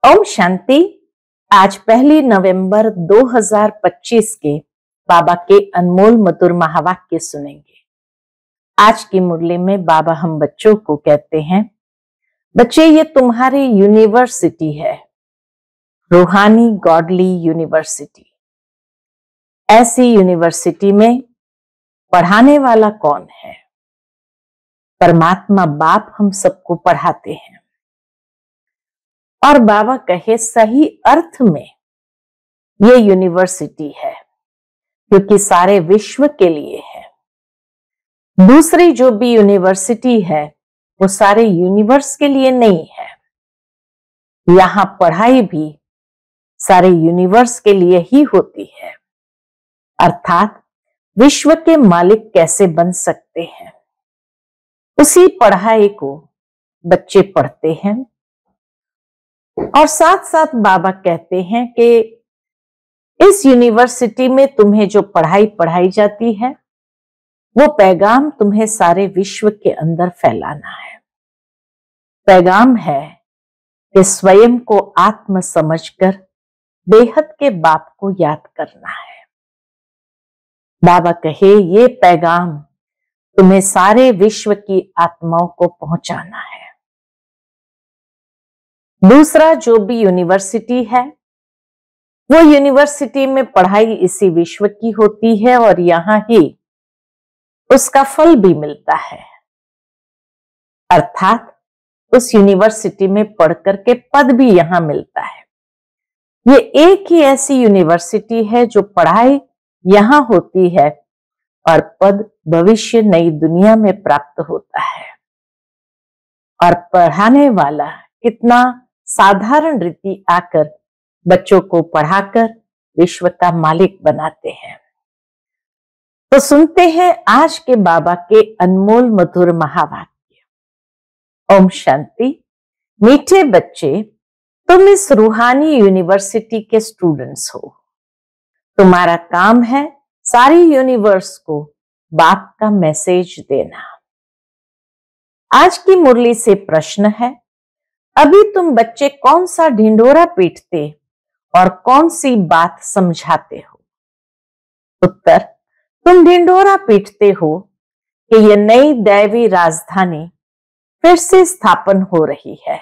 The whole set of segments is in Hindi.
ओम शांति। आज 1 नवंबर 2025 के बाबा के अनमोल मधुर महावाक्य सुनेंगे। आज की मुरली में बाबा हम बच्चों को कहते हैं, बच्चे ये तुम्हारी यूनिवर्सिटी है, रूहानी गॉडली यूनिवर्सिटी। ऐसी यूनिवर्सिटी में पढ़ाने वाला कौन है? परमात्मा बाप हम सबको पढ़ाते हैं। और बाबा कहे सही अर्थ में ये यूनिवर्सिटी है, क्योंकि सारे विश्व के लिए है। दूसरी जो भी यूनिवर्सिटी है वो सारे यूनिवर्स के लिए नहीं है। यहां पढ़ाई भी सारे यूनिवर्स के लिए ही होती है। अर्थात विश्व के मालिक कैसे बन सकते हैं, उसी पढ़ाई को बच्चे पढ़ते हैं। और साथ साथ बाबा कहते हैं कि इस यूनिवर्सिटी में तुम्हें जो पढ़ाई पढ़ाई जाती है वो पैगाम तुम्हें सारे विश्व के अंदर फैलाना है। पैगाम है कि स्वयं को आत्म समझकर बेहद के बाप को याद करना है। बाबा कहे ये पैगाम तुम्हें सारे विश्व की आत्माओं को पहुंचाना है। दूसरा जो भी यूनिवर्सिटी है वो यूनिवर्सिटी में पढ़ाई इसी विश्व की होती है और यहां ही उसका फल भी मिलता है। अर्थात उस यूनिवर्सिटी में पढ़कर के पद भी यहां मिलता है। ये एक ही ऐसी यूनिवर्सिटी है जो पढ़ाई यहां होती है और पद भविष्य नई दुनिया में प्राप्त होता है। और पढ़ाने वाला कितना साधारण रीति आकर बच्चों को पढ़ाकर विश्व का मालिक बनाते हैं। तो सुनते हैं आज के बाबा के अनमोल मधुर महावाक्य। ओम शांति। मीठे बच्चे, तुम इस रूहानी यूनिवर्सिटी के स्टूडेंट्स हो। तुम्हारा काम है सारी यूनिवर्स को बाप का मैसेज देना। आज की मुरली से प्रश्न है, अभी तुम बच्चे कौन सा ढिंढोरा पीटते और कौन सी बात समझाते हो? उत्तर, तुम ढिंढोरा पीटते हो कि यह नई दैवी राजधानी फिर से स्थापन हो रही है।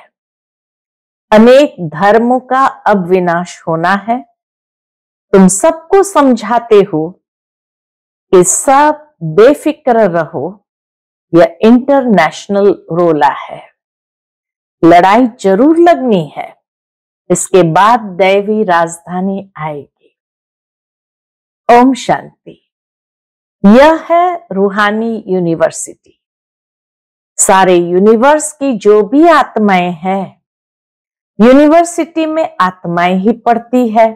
अनेक धर्मों का अब विनाश होना है। तुम सबको समझाते हो कि सब बेफिक्र रहो, यह इंटरनेशनल रोला है। लड़ाई जरूर लगनी है, इसके बाद दैवी राजधानी आएगी। ओम शांति। यह है रूहानी यूनिवर्सिटी। सारे यूनिवर्स की जो भी आत्माएं हैं, यूनिवर्सिटी में आत्माएं ही पढ़ती है।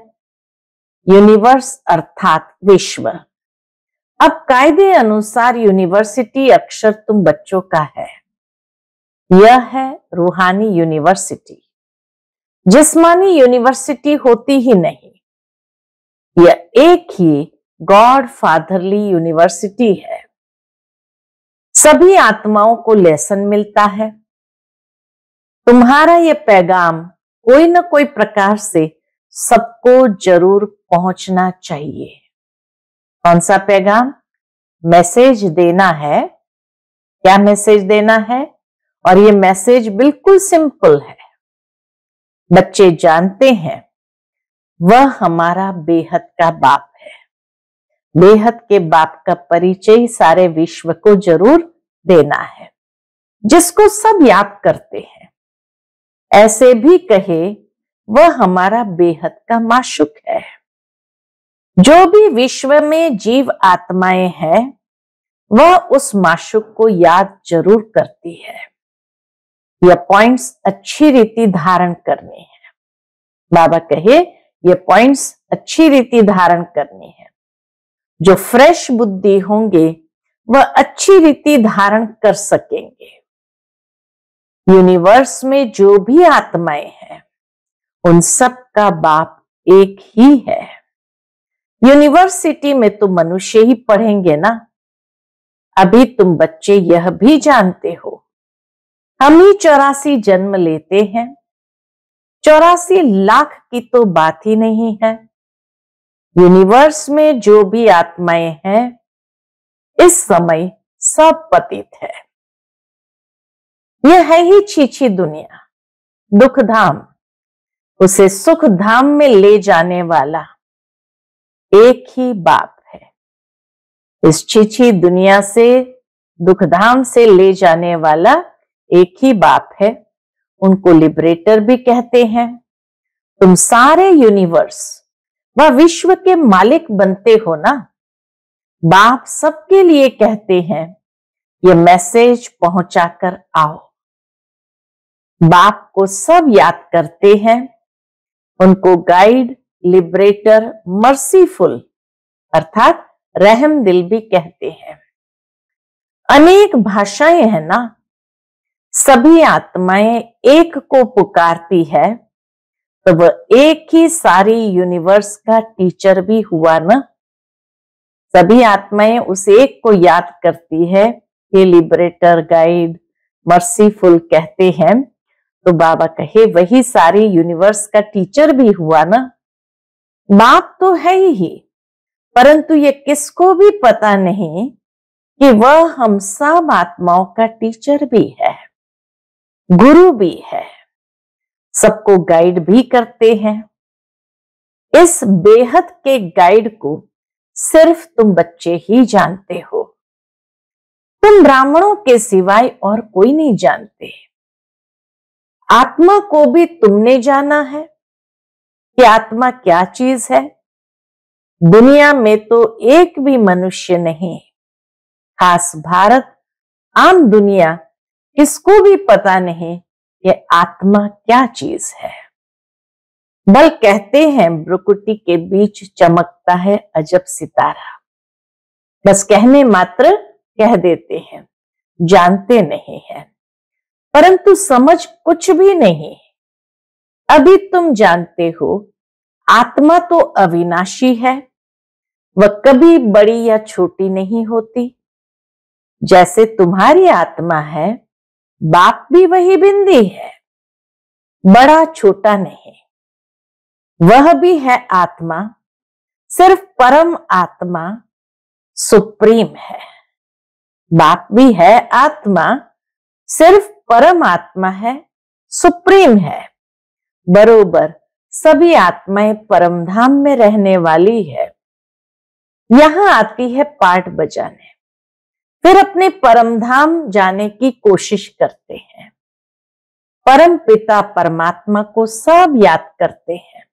यूनिवर्स अर्थात विश्व। अब कायदे अनुसार यूनिवर्सिटी अक्षर तुम बच्चों का है। यह है रूहानी यूनिवर्सिटी। जिस्मानी यूनिवर्सिटी होती ही नहीं। यह एक ही गॉड फादरली यूनिवर्सिटी है। सभी आत्माओं को लेसन मिलता है। तुम्हारा यह पैगाम कोई न कोई प्रकार से सबको जरूर पहुंचना चाहिए। कौन सा पैगाम? मैसेज देना है। क्या मैसेज देना है? और ये मैसेज बिल्कुल सिंपल है। बच्चे जानते हैं वह हमारा बेहद का बाप है। बेहद के बाप का परिचय सारे विश्व को जरूर देना है, जिसको सब याद करते हैं। ऐसे भी कहे वह हमारा बेहद का माशूक है। जो भी विश्व में जीव आत्माएं हैं वह उस माशूक को याद जरूर करती है। यह पॉइंट्स अच्छी रीति धारण करने हैं। बाबा कहे ये पॉइंट्स अच्छी रीति धारण करनी है। जो फ्रेश बुद्धि होंगे वह अच्छी रीति धारण कर सकेंगे। यूनिवर्स में जो भी आत्माएं हैं उन सब का बाप एक ही है। यूनिवर्सिटी में तो मनुष्य ही पढ़ेंगे ना। अभी तुम बच्चे यह भी जानते हो हम ही 84 जन्म लेते हैं। 84 लाख की तो बात ही नहीं है। यूनिवर्स में जो भी आत्माएं हैं इस समय सब पतित है। यह है ही छीछी दुनिया, दुख धाम। उसे सुख धाम में ले जाने वाला एक ही बाप है। इस छीछी दुनिया से दुख धाम से ले जाने वाला एक ही बाप है। उनको लिबरेटर भी कहते हैं। तुम सारे यूनिवर्स व विश्व के मालिक बनते हो ना। बाप सबके लिए कहते हैं ये मैसेज पहुंचाकर आओ। बाप को सब याद करते हैं। उनको गाइड, लिबरेटर, मर्सीफुल अर्थात रहम दिल भी कहते हैं। अनेक भाषाएं हैं ना। सभी आत्माएं एक को पुकारती है तो वह एक ही सारी यूनिवर्स का टीचर भी हुआ ना। सभी आत्माएं उस एक को याद करती है, ये लिबरेटर, गाइड, मर्सीफुल कहते हैं। तो बाबा कहे वही सारी यूनिवर्स का टीचर भी हुआ ना। बाप तो है ही, परंतु ये किसको भी पता नहीं कि वह हम सब आत्माओं का टीचर भी है, गुरु भी है, सबको गाइड भी करते हैं। इस बेहद के गाइड को सिर्फ तुम बच्चे ही जानते हो। तुम ब्राह्मणों के सिवाय और कोई नहीं जानते। आत्मा को भी तुमने जाना है कि आत्मा क्या चीज है। दुनिया में तो एक भी मनुष्य नहीं, खास भारत, आम दुनिया, किसको भी पता नहीं कि आत्मा क्या चीज है। बल कहते हैं भ्रुकुटी के बीच चमकता है अजब सितारा। बस कहने मात्र कह देते हैं, जानते नहीं हैं, परंतु समझ कुछ भी नहीं। अभी तुम जानते हो आत्मा तो अविनाशी है, वह कभी बड़ी या छोटी नहीं होती। जैसे तुम्हारी आत्मा है, बाप भी वही बिंदी है, बड़ा छोटा नहीं। वह भी है आत्मा, सिर्फ परम आत्मा सुप्रीम है। बाप भी है आत्मा, सिर्फ परम आत्मा है, सुप्रीम है। बरोबर सभी आत्माएं परम धाम में रहने वाली है। यहां आती है पाठ बजाने, फिर अपने परम धाम जाने की कोशिश करते हैं। परम पिता परमात्मा को सब याद करते हैं,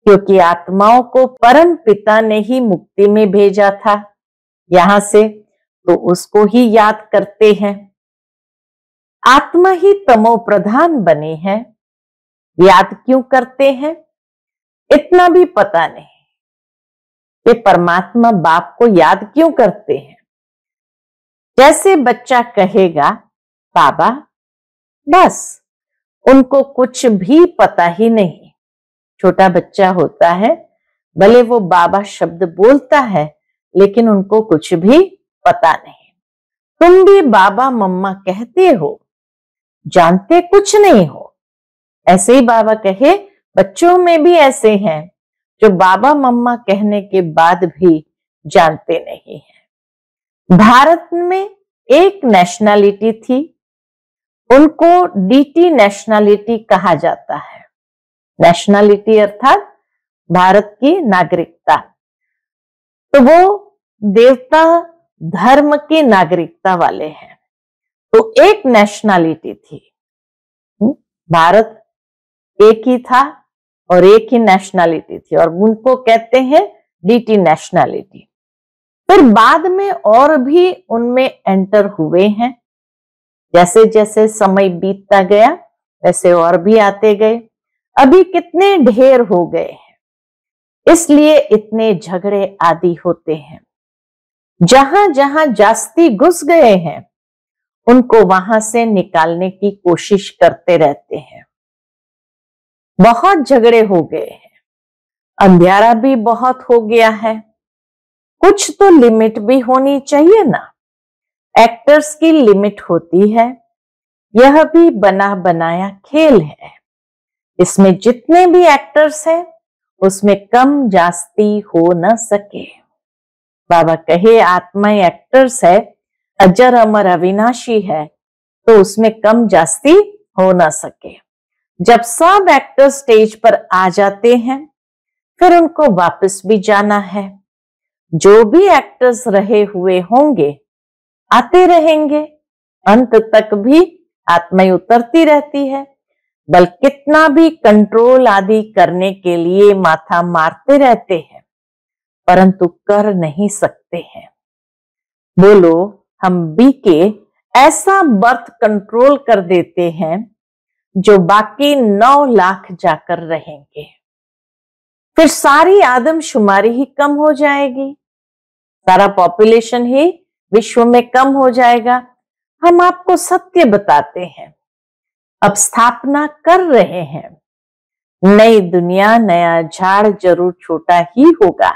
क्योंकि आत्माओं को परम पिता ने ही मुक्ति में भेजा था यहां से, तो उसको ही याद करते हैं। आत्मा ही तमो प्रधान बने हैं, याद क्यों करते हैं इतना भी पता नहीं कि परमात्मा बाप को याद क्यों करते हैं। जैसे बच्चा कहेगा बाबा, बस उनको कुछ भी पता ही नहीं। छोटा बच्चा होता है, भले वो बाबा शब्द बोलता है, लेकिन उनको कुछ भी पता नहीं। तुम भी बाबा मम्मा कहते हो, जानते कुछ नहीं हो। ऐसे ही बाबा कहे बच्चों में भी ऐसे हैं जो बाबा मम्मा कहने के बाद भी जानते नहीं हैं। भारत में एक नेशनलिटी थी, उनको डीटी नेशनलिटी कहा जाता है। नेशनलिटी अर्थात भारत की नागरिकता। तो वो देवता धर्म की नागरिकता वाले हैं। तो एक नेशनलिटी थी, भारत एक ही था और एक ही नेशनलिटी थी, और उनको कहते हैं डीटी नेशनलिटी। फिर बाद में और भी उनमें एंटर हुए हैं। जैसे जैसे समय बीतता गया वैसे और भी आते गए। अभी कितने ढेर हो गए हैं, इसलिए इतने झगड़े आदि होते हैं। जहां जहां जास्ती घुस गए हैं उनको वहां से निकालने की कोशिश करते रहते हैं। बहुत झगड़े हो गए हैं, अंधेरा भी बहुत हो गया है। कुछ तो लिमिट भी होनी चाहिए ना। एक्टर्स की लिमिट होती है, यह भी बना बनाया खेल है। इसमें जितने भी एक्टर्स हैं उसमें कम जास्ती हो न सके। बाबा कहे आत्मा एक्टर्स है, अजर अमर अविनाशी है, तो उसमें कम जास्ती हो ना सके। जब सब एक्टर स्टेज पर आ जाते हैं फिर उनको वापस भी जाना है। जो भी एक्टर्स रहे हुए होंगे आते रहेंगे, अंत तक भी आत्मा उतरती रहती है। बल कितना भी कंट्रोल आदि करने के लिए माथा मारते रहते हैं परंतु कर नहीं सकते हैं। बोलो हम बी के ऐसा बर्थ कंट्रोल कर देते हैं जो बाकी 9 लाख जाकर रहेंगे, फिर सारी आदमशुमारी ही कम हो जाएगी, सारा पॉपुलेशन ही विश्व में कम हो जाएगा। हम आपको सत्य बताते हैं, अब स्थापना कर रहे हैं। नई दुनिया, नया झाड़ जरूर छोटा ही होगा।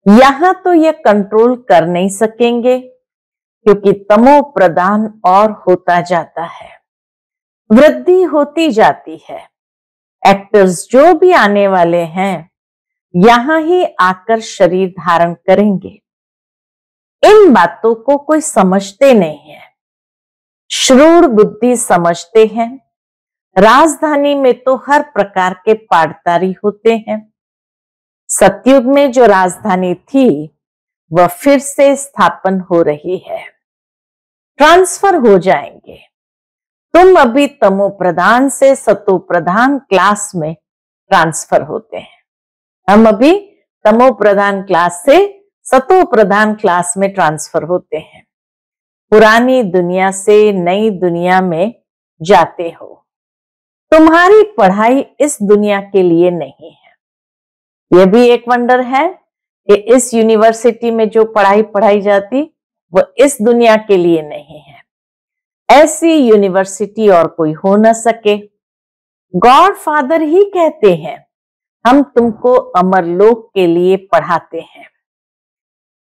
यहां तो ये कंट्रोल कर नहीं सकेंगे क्योंकि तमो प्रधान और होता जाता है, वृद्धि होती जाती है। एक्टर्स जो भी आने वाले हैं यहां ही आकर शरीर धारण करेंगे। इन बातों को कोई समझते नहीं है, श्रूर बुद्धि समझते हैं। राजधानी में तो हर प्रकार के पाटदारी होते हैं। सतयुग में जो राजधानी थी वह फिर से स्थापन हो रही है, ट्रांसफर हो जाएंगे। तुम अभी तमो प्रधान से सतो प्रधान क्लास में ट्रांसफर होते हैं। हम अभी तमो प्रधान क्लास से सतो प्रधान क्लास में ट्रांसफर होते हैं। पुरानी दुनिया से नई दुनिया में जाते हो। तुम्हारी पढ़ाई इस दुनिया के लिए नहीं है। यह भी एक वंडर है कि इस यूनिवर्सिटी में जो पढ़ाई पढ़ाई जाती वो इस दुनिया के लिए नहीं है। ऐसी यूनिवर्सिटी और कोई हो न सके। गॉड फादर ही कहते हैं हम तुमको अमरलोक के लिए पढ़ाते हैं।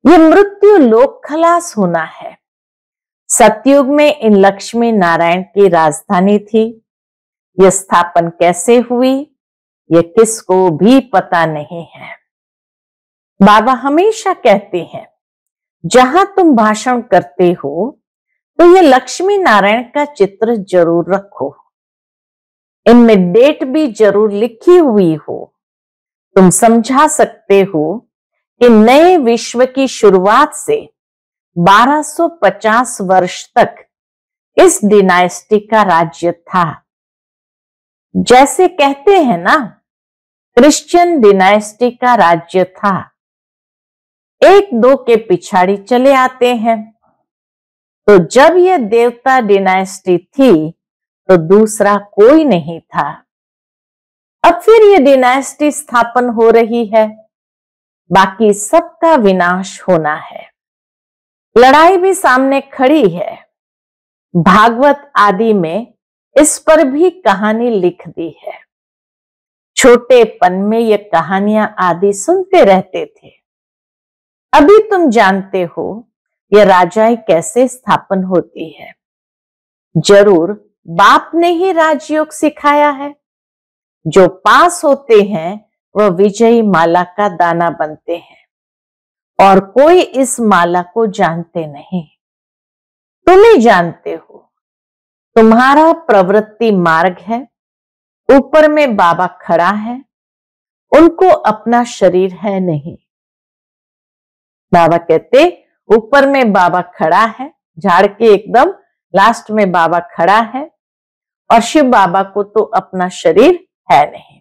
ये मृत्यु लोक खलास होना है। सतयुग में इन लक्ष्मी नारायण की राजधानी थी। यह स्थापन कैसे हुई ये किसको भी पता नहीं है। बाबा हमेशा कहते हैं जहां तुम भाषण करते हो तो ये लक्ष्मी नारायण का चित्र जरूर रखो, इनमें डेट भी जरूर लिखी हुई हो। तुम समझा सकते हो कि नए विश्व की शुरुआत से 1250 वर्ष तक इस डिनाइस्टी का राज्य था। जैसे कहते हैं ना क्रिश्चियन डिनाइस्टी का राज्य था। एक दो के पिछाड़ी चले आते हैं। तो जब यह देवता डिनाइस्टी थी तो दूसरा कोई नहीं था। अब फिर यह डिनाइस्टी स्थापन हो रही है। बाकी सबका विनाश होना है। लड़ाई भी सामने खड़ी है। भागवत आदि में इस पर भी कहानी लिख दी है। छोटेपन में ये कहानियां आदि सुनते रहते थे। अभी तुम जानते हो यह राजाएं कैसे स्थापन होती है। जरूर बाप ने ही राजयोग सिखाया है। जो पास होते हैं वह विजयी माला का दाना बनते हैं और कोई इस माला को जानते नहीं। तुम ही जानते हो। तुम्हारा प्रवृत्ति मार्ग है। ऊपर में बाबा खड़ा है, उनको अपना शरीर है नहीं। बाबा कहते ऊपर में बाबा खड़ा है, झाड़ के एकदम लास्ट में बाबा खड़ा है और शिव बाबा को तो अपना शरीर है नहीं।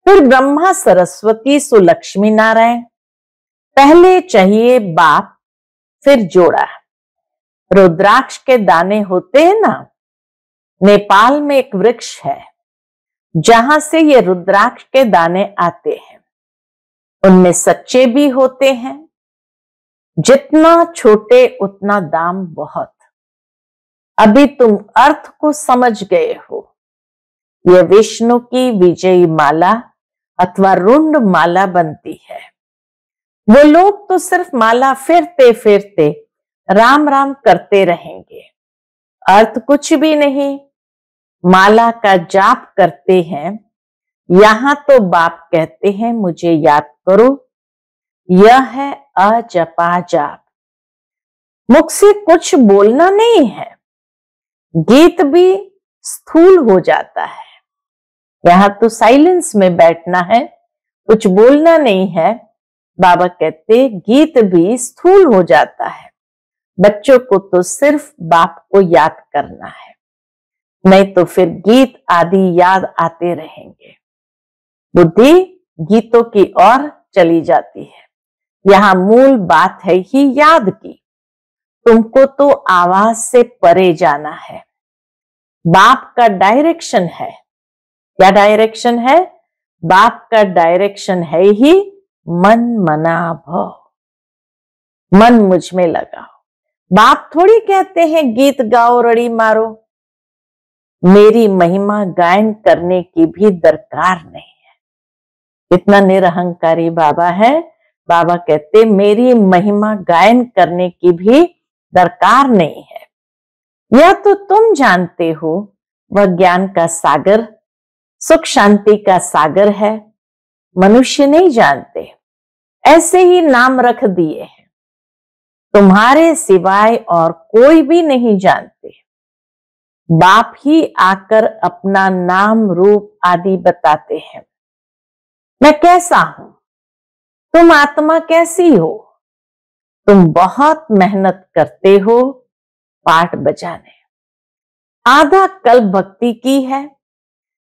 फिर ब्रह्मा सरस्वती सो लक्ष्मी नारायण। पहले चाहिए बाप फिर जोड़ा। रुद्राक्ष के दाने होते हैं ना, नेपाल में एक वृक्ष है जहां से ये रुद्राक्ष के दाने आते हैं। उनमें सच्चे भी होते हैं। जितना छोटे उतना दाम बहुत। अभी तुम अर्थ को समझ गए हो। यह विष्णु की विजयी माला अथवा रुंड माला बनती है। वो लोग तो सिर्फ माला फिरते फिरते राम राम करते रहेंगे, अर्थ कुछ भी नहीं। माला का जाप करते हैं, यहां तो बाप कहते हैं मुझे याद करो। यह है अजपा जाप। मुख से कुछ बोलना नहीं है, गीत भी स्थूल हो जाता है। यहां तो साइलेंस में बैठना है, कुछ बोलना नहीं है। बाबा कहते गीत भी स्थूल हो जाता है। बच्चों को तो सिर्फ बाप को याद करना है, नहीं तो फिर गीत आदि याद आते रहेंगे। बुद्धि गीतों की ओर चली जाती है। यहां मूल बात है ही याद की। तुमको तो आवाज से परे जाना है। बाप का डायरेक्शन है। क्या डायरेक्शन है? बाप का डायरेक्शन है ही मन मना भव। मन मुझ में लगाओ। बाप थोड़ी कहते हैं गीत गाओ रड़ी मारो। मेरी महिमा गायन करने की भी दरकार नहीं है। इतना निरहंकारी बाबा है। बाबा कहते मेरी महिमा गायन करने की भी दरकार नहीं है। यह तो तुम जानते हो, वह ज्ञान का सागर, सुख शांति का सागर है। मनुष्य नहीं जानते, ऐसे ही नाम रख दिए हैं। तुम्हारे सिवाय और कोई भी नहीं जानते। बाप ही आकर अपना नाम रूप आदि बताते हैं। मैं कैसा हूं? तुम आत्मा कैसी हो? तुम बहुत मेहनत करते हो पाठ बजाने। आधा कल्प भक्ति की है।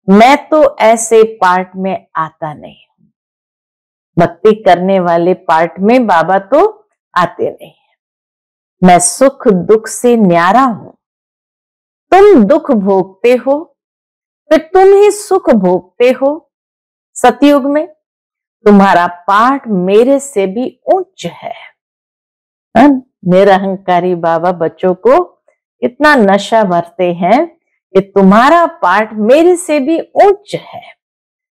मैं तो ऐसे पार्ट में आता नहीं हूं। भक्ति करने वाले पार्ट में बाबा तो आते नहीं है। मैं सुख दुख से न्यारा हूं। तुम दुख भोगते हो, फिर तुम ही सुख भोगते हो। सतयुग में तुम्हारा पाठ मेरे से भी उच्च है। निरहंकारी बाबा बच्चों को इतना नशा भरते हैं कि तुम्हारा पाठ मेरे से भी उच्च है।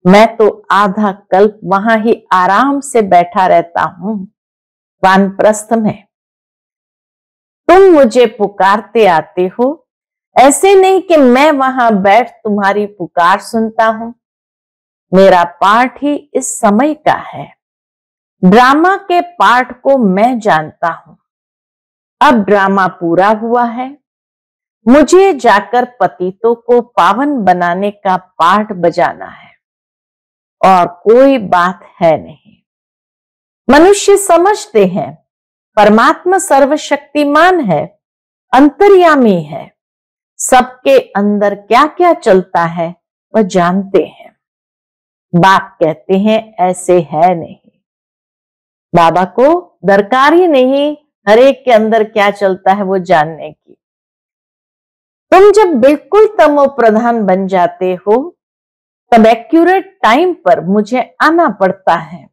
मैं तो आधा कल्प वहां ही आराम से बैठा रहता हूं, वानप्रस्थ में। तुम मुझे पुकारते आते हो, ऐसे नहीं कि मैं वहां बैठ तुम्हारी पुकार सुनता हूं। मेरा पाठ ही इस समय का है। ड्रामा के पाठ को मैं जानता हूं। अब ड्रामा पूरा हुआ है। मुझे जाकर पतितों को पावन बनाने का पाठ बजाना है, और कोई बात है नहीं। मनुष्य समझते हैं परमात्मा सर्वशक्तिमान है, अंतर्यामी है, सबके अंदर क्या क्या चलता है वह जानते हैं। बाप कहते हैं ऐसे है नहीं। बाबा को दरकार ही नहीं हर एक के अंदर क्या चलता है वो जानने की। तुम जब बिल्कुल तमो प्रधान बन जाते हो, तब एक्यूरेट टाइम पर मुझे आना पड़ता है।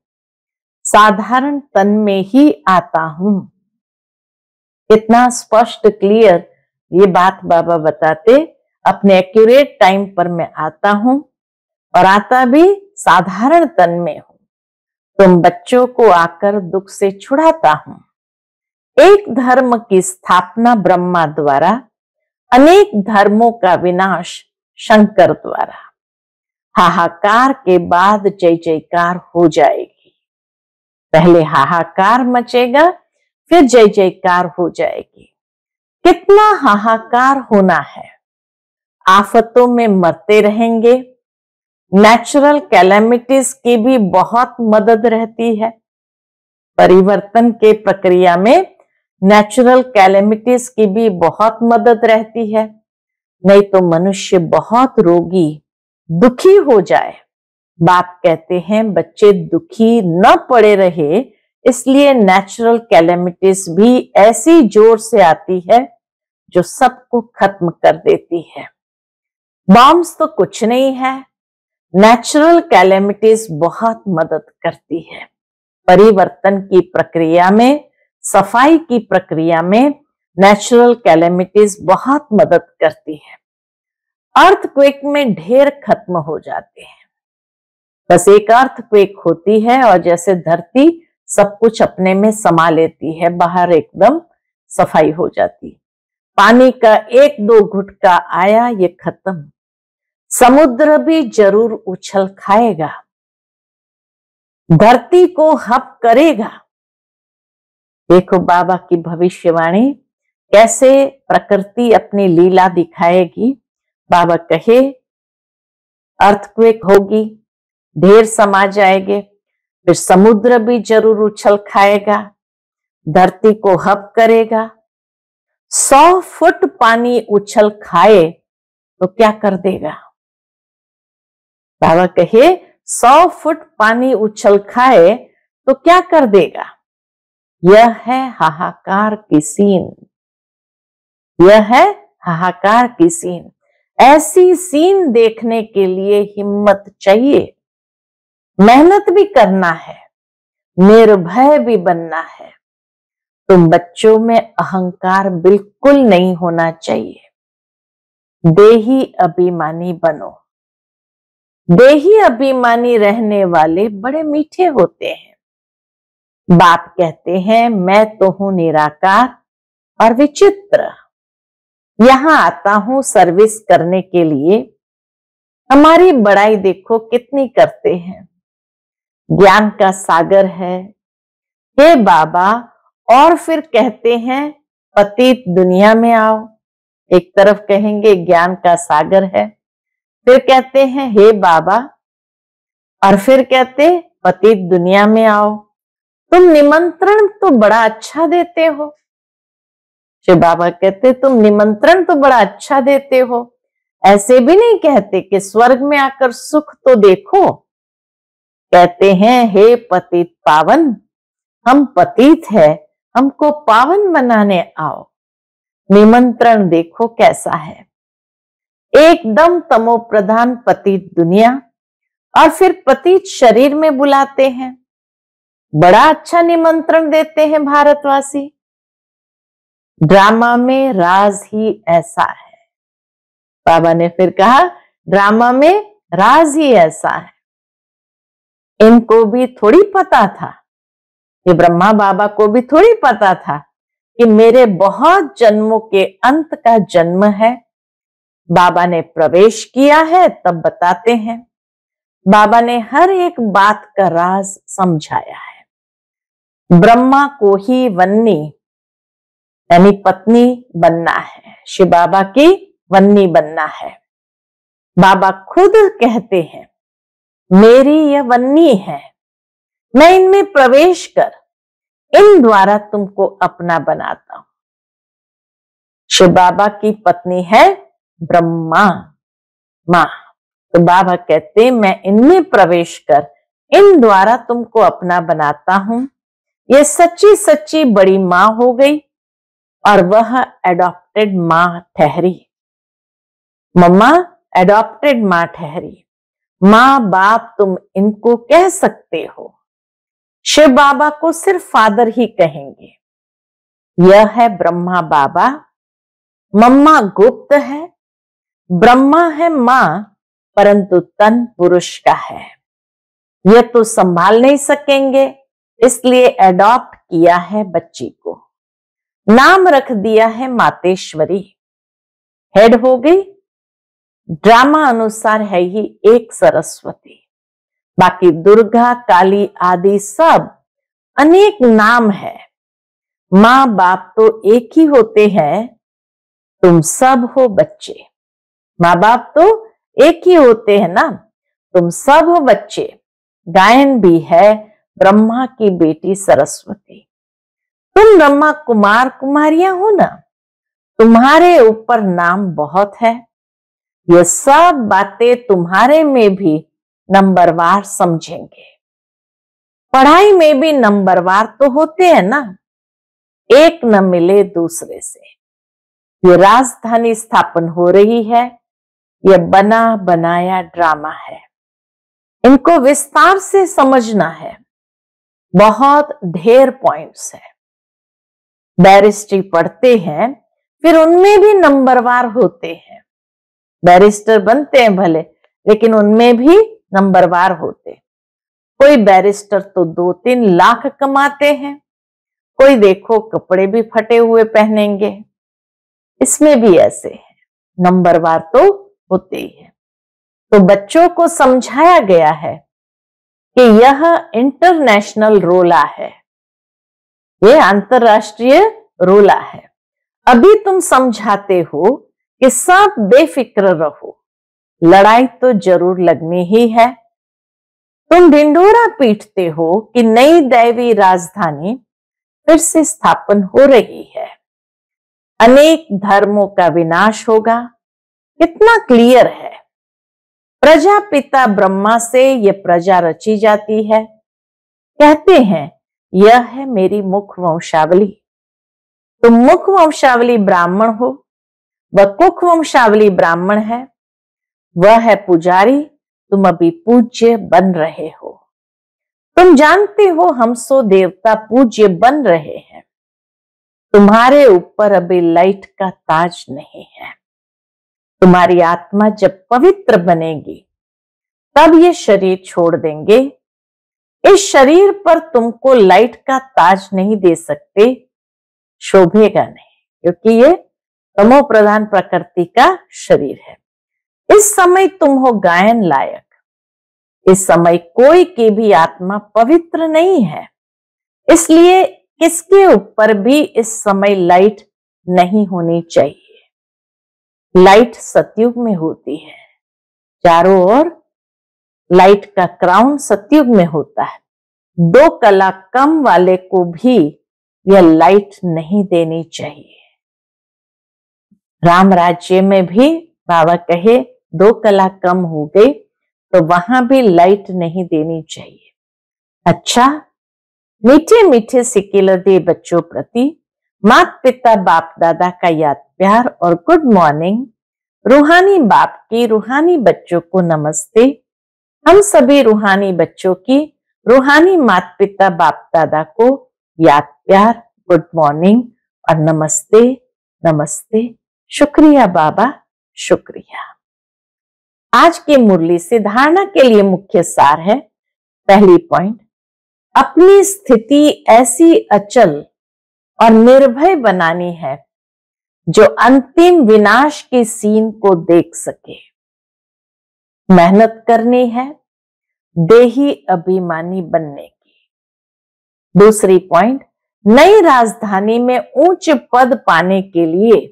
साधारण तन में ही आता हूं। इतना स्पष्ट क्लियर ये बात बाबा बताते। अपने एक्यूरेट टाइम पर मैं आता हूं, और आता भी साधारण तन में हूं। तुम बच्चों को आकर दुख से छुड़ाता हूं। एक धर्म की स्थापना ब्रह्मा द्वारा, अनेक धर्मों का विनाश शंकर द्वारा। हाहाकार के बाद जय जयकार हो जाएगी। पहले हाहाकार मचेगा, फिर जय जयकार हो जाएगी। कितना हाहाकार होना है। आफतों में मरते रहेंगे। नेचुरल कैलेमिटीज की भी बहुत मदद रहती है। परिवर्तन के प्रक्रिया में नेचुरल कैलेमिटीज की भी बहुत मदद रहती है। नहीं तो मनुष्य बहुत रोगी, दुखी हो जाए। बाप कहते हैं बच्चे दुखी न पड़े रहे, इसलिए नेचुरल कैलेमिटीज भी ऐसी जोर से आती है जो सबको खत्म कर देती है। बॉम्ब्स तो कुछ नहीं है, नेचुरल कैलेमिटीज बहुत मदद करती है। परिवर्तन की प्रक्रिया में, सफाई की प्रक्रिया में नेचुरल कैलेमिटीज बहुत मदद करती है। अर्थक्वेक में ढेर खत्म हो जाते हैं। बस एक अर्थक्वेक होती है और जैसे धरती सब कुछ अपने में समा लेती है, बाहर एकदम सफाई हो जाती। पानी का एक दो घुटका आया, ये खत्म। समुद्र भी जरूर उछल खाएगा, धरती को हप करेगा। देखो बाबा की भविष्यवाणी, कैसे प्रकृति अपनी लीला दिखाएगी। बाबा कहे अर्थक्वेक होगी, ढेर समा जाएंगे, फिर समुद्र भी जरूर उछल खाएगा, धरती को हप करेगा। 100 फुट पानी उछल खाए तो क्या कर देगा। बाबा कहे 100 फुट पानी उछल खाए तो क्या कर देगा। यह है हाहाकार की सीन, यह है हाहाकार की सीन। ऐसी सीन देखने के लिए हिम्मत चाहिए, मेहनत भी करना है, निर्भय भी बनना है। तुम बच्चों में अहंकार बिल्कुल नहीं होना चाहिए। देही अभिमानी बनो। देही अभिमानी रहने वाले बड़े मीठे होते हैं। बाप कहते हैं मैं तो हूं निराकार और विचित्र, यहां आता हूं सर्विस करने के लिए। हमारी बड़ाई देखो कितनी करते हैं, ज्ञान का सागर है हे बाबा। और फिर कहते हैं पतित दुनिया में आओ। एक तरफ कहेंगे ज्ञान का सागर है, फिर कहते हैं हे बाबा, और फिर कहते पतित दुनिया में आओ। तुम निमंत्रण तो बड़ा अच्छा देते हो। शिव बाबा कहते तुम निमंत्रण तो बड़ा अच्छा देते हो, ऐसे भी नहीं कहते कि स्वर्ग में आकर सुख तो देखो। कहते हैं हे पतित पावन, हम पतित है, हमको पावन बनाने आओ। निमंत्रण देखो कैसा है, एकदम तमो प्रधान पतित दुनिया, और फिर पतित शरीर में बुलाते हैं। बड़ा अच्छा निमंत्रण देते हैं भारतवासी। ड्रामा में राज ही ऐसा है। बाबा ने फिर कहा ड्रामा में राज ही ऐसा है। इनको भी थोड़ी पता था, ये ब्रह्मा बाबा को भी थोड़ी पता था कि मेरे बहुत जन्मों के अंत का जन्म है। बाबा ने प्रवेश किया है तब बताते हैं। बाबा ने हर एक बात का राज समझाया है। ब्रह्मा को ही वन्नी यानी पत्नी बनना है, शिव बाबा की वन्नी बनना है। बाबा खुद कहते हैं मेरी यह वन्नी है, मैं इनमें प्रवेश कर इन द्वारा तुमको अपना बनाता हूं। शिव बाबा की पत्नी है ब्रह्मा मां, तो बाबा कहते मैं इनमें प्रवेश कर इन द्वारा तुमको अपना बनाता हूं। ये सच्ची सच्ची बड़ी मां हो गई और वह एडॉप्टेड मां ठहरी। मम्मा एडॉप्टेड मां ठहरी। मां बाप तुम इनको कह सकते हो, शिव बाबा को सिर्फ फादर ही कहेंगे। यह है ब्रह्मा बाबा, मम्मा गुप्त है, ब्रह्मा है मां परंतु तन पुरुष का है। यह तो संभाल नहीं सकेंगे, इसलिए एडॉप्ट किया है बच्ची को। नाम रख दिया है मातेश्वरी। हेड हो गई, ड्रामा अनुसार है ही एक सरस्वती, बाकी दुर्गा काली आदि सब अनेक नाम है। मां बाप तो एक ही होते हैं, तुम सब हो बच्चे। माँ बाप तो एक ही होते हैं ना, तुम सब हो बच्चे। गायन भी है ब्रह्मा की बेटी सरस्वती। तुम ब्रह्मा कुमार कुमारियां हो ना, तुम्हारे ऊपर नाम बहुत है। ये सब बातें तुम्हारे में भी नंबरवार समझेंगे। पढ़ाई में भी नंबरवार तो होते हैं ना, एक न मिले दूसरे से। ये राजधानी स्थापन हो रही है, यह बना बनाया ड्रामा है। इनको विस्तार से समझना है, बहुत ढेर पॉइंट्स है। बैरिस्ट्री पढ़ते हैं, फिर उनमें भी नंबरवार होते हैं। बैरिस्टर बनते हैं भले, लेकिन उनमें भी नंबरवार होते। कोई बैरिस्टर तो 2-3 लाख कमाते हैं, कोई देखो कपड़े भी फटे हुए पहनेंगे। इसमें भी ऐसे है, नंबरवार तो होते ही है। तो बच्चों को समझाया गया है कि यह इंटरनेशनल रोला है, ये अंतरराष्ट्रीय रोला है। अभी तुम समझाते हो कि सब बेफिक्र रहो, लड़ाई तो जरूर लगनी ही है। तुम ढिंढोरा पीटते हो कि नई दैवी राजधानी फिर से स्थापन हो रही है, अनेक धर्मों का विनाश होगा। कितना क्लियर है। प्रजापिता ब्रह्मा से ये प्रजा रची जाती है। कहते हैं यह है मेरी मुख वंशावली। तुम मुख वंशावली ब्राह्मण हो, वह कुख वंशावली ब्राह्मण है, वह है पुजारी, तुम अभी पूज्य बन रहे हो। तुम जानते हो हम सो देवता पूज्य बन रहे हैं, तुम्हारे ऊपर अभी लाइट का ताज नहीं है। तुम्हारी आत्मा जब पवित्र बनेगी तब ये शरीर छोड़ देंगे। इस शरीर पर तुमको लाइट का ताज नहीं दे सकते, शोभेगा नहीं, क्योंकि ये तमो प्रधान प्रकृति का शरीर है। इस समय तुम हो गायन लायक। इस समय कोई की भी आत्मा पवित्र नहीं है, इसलिए किसके ऊपर भी इस समय लाइट नहीं होनी चाहिए। लाइट सतयुग में होती है, चारों ओर लाइट का क्राउन सतयुग में होता है। 2 कला कम वाले को भी यह लाइट नहीं देनी चाहिए। राम राज्य में भी बाबा कहे 2 कला कम हो गई तो वहां भी लाइट नहीं देनी चाहिए। अच्छा, मीठे मीठे सिक्के दे बच्चों प्रति माता पिता बाप दादा का याद प्यार और गुड मॉर्निंग। रूहानी बाप की रूहानी बच्चों को नमस्ते। हम सभी रूहानी बच्चों की रूहानी माता पिता बाप दादा को याद प्यार, गुड मॉर्निंग और नमस्ते नमस्ते। शुक्रिया बाबा, शुक्रिया। आज की मुरली से धारणा के लिए मुख्य सार है। पहली पॉइंट, अपनी स्थिति ऐसी अचल और निर्भय बनानी है जो अंतिम विनाश की सीन को देख सके। मेहनत करनी है देही अभिमानी बनने की। दूसरी पॉइंट, नई राजधानी में उच्च पद पाने के लिए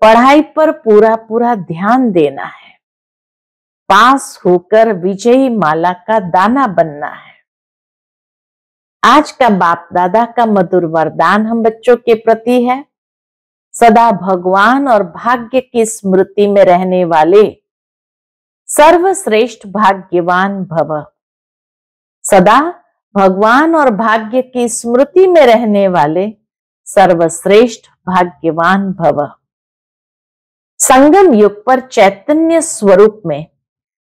पढ़ाई पर पूरा पूरा ध्यान देना है। पास होकर विजयी माला का दाना बनना है। आज का बाप दादा का मधुर वरदान हम बच्चों के प्रति है, सदा भगवान और भाग्य की स्मृति में रहने वाले सर्वश्रेष्ठ भाग्यवान भव। सदा भगवान और भाग्य की स्मृति में रहने वाले सर्वश्रेष्ठ भाग्यवान भव। संगम युग पर चैतन्य स्वरूप में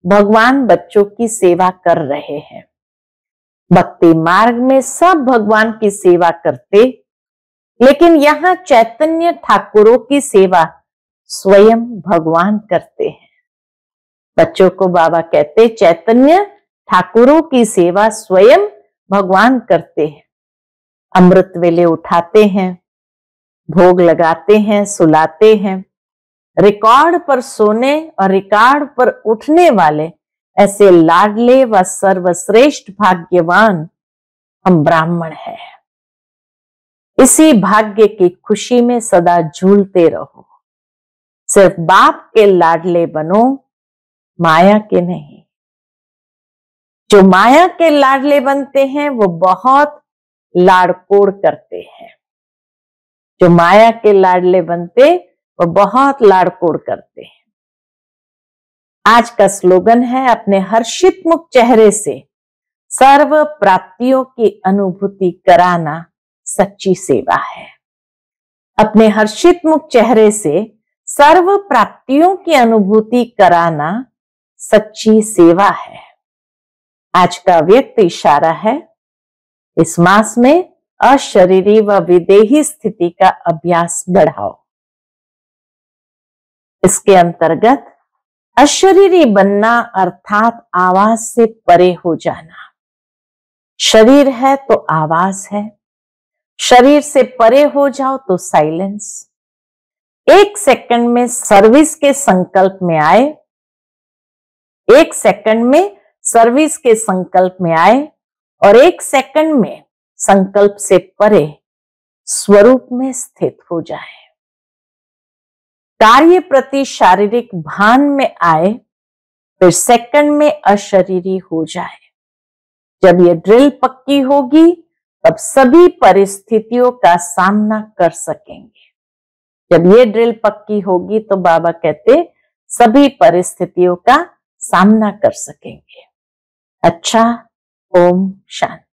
भगवान बच्चों की सेवा कर रहे हैं। भक्ति मार्ग में सब भगवान की सेवा करते, लेकिन यहाँ चैतन्य ठाकुरों की सेवा स्वयं भगवान करते हैं। बच्चों को बाबा कहते चैतन्य ठाकुरों की सेवा स्वयं भगवान करते हैं। अमृत वेले उठाते हैं, भोग लगाते हैं, सुलाते हैं। रिकॉर्ड पर सोने और रिकॉर्ड पर उठने वाले ऐसे लाडले व सर्वश्रेष्ठ भाग्यवान हम ब्राह्मण हैं। इसी भाग्य की खुशी में सदा झूलते रहो। सिर्फ बाप के लाडले बनो, माया के नहीं। जो माया के लाडले बनते हैं वो बहुत लाड़कोड़ करते हैं। जो माया के लाडले बनते वो बहुत लाड़कोड़ करते हैं। आज का स्लोगन है, अपने हर्षित मुख चेहरे से सर्व प्राप्तियों की अनुभूति कराना सच्ची सेवा है। अपने हर्षित मुख चेहरे से सर्व प्राप्तियों की अनुभूति कराना सच्ची सेवा है। आज का व्यक्त इशारा है, इस मास में अशरीरी व विदेही स्थिति का अभ्यास बढ़ाओ। इसके अंतर्गत अशरीरी बनना अर्थात आवाज से परे हो जाना। शरीर है तो आवाज है, शरीर से परे हो जाओ तो साइलेंस। 1 सेकंड में सर्विस के संकल्प में आए, 1 सेकंड में सर्विस के संकल्प में आए और 1 सेकंड में संकल्प से परे स्वरूप में स्थित हो जाए। कार्य प्रति शारीरिक भान में आए, फिर सेकंड में अशरीरी हो जाए। जब ये ड्रिल पक्की होगी तब सभी परिस्थितियों का सामना कर सकेंगे। जब ये ड्रिल पक्की होगी तो बाबा कहते सभी परिस्थितियों का सामना कर सकेंगे। अच्छा, ओम शांति।